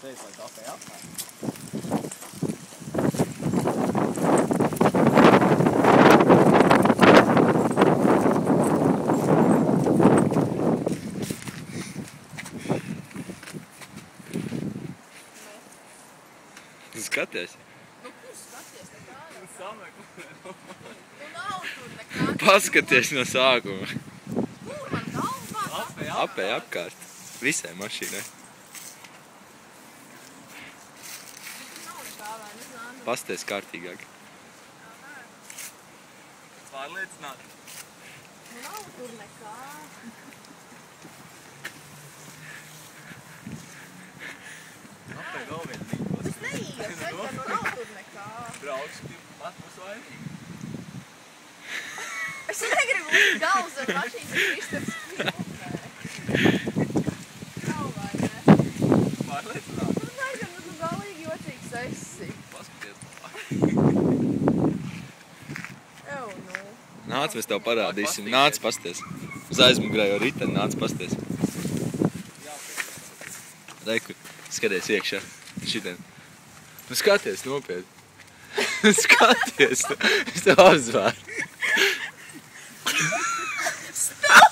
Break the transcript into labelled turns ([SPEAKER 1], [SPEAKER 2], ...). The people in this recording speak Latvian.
[SPEAKER 1] teicu, lai kafēja apmēr.
[SPEAKER 2] Tu skaties?
[SPEAKER 3] Nu, kur skaties? Nekā jau.
[SPEAKER 1] Sameklē.
[SPEAKER 3] Nu, nav tur nekā.
[SPEAKER 2] Paskaties no sākuma.
[SPEAKER 3] Kur man galvā?
[SPEAKER 2] Apēj apkārt. Visai mašīnai.
[SPEAKER 3] Nav nekā vai nezinu.
[SPEAKER 2] Pasties kārtīgāk.
[SPEAKER 1] Pārliecināt.
[SPEAKER 3] Nu, nav tur nekā.
[SPEAKER 1] Apēj vēl vienu mīkos.
[SPEAKER 3] Es neietu, bet nu nav tur nekā.
[SPEAKER 1] Brauks, pat būs vainīgi.
[SPEAKER 3] Es negribu likt galvu zem mašīnas, bet Kristaps filmē. Nav vai ne?
[SPEAKER 1] Pārliecināt.
[SPEAKER 3] Nu, nezinu, tu galīgi jocīgs esi.
[SPEAKER 1] Paskaties.
[SPEAKER 3] Ew, nu.
[SPEAKER 2] Nāc, mēs tev parādīsim. Nāc, pasties. Uz aizmugurā jau riteni, nāc, pasties. Reku, skaties iekšā. Šitien. Nu skaties, nopietni. Skaties, es tev apzvēru.
[SPEAKER 3] Stop!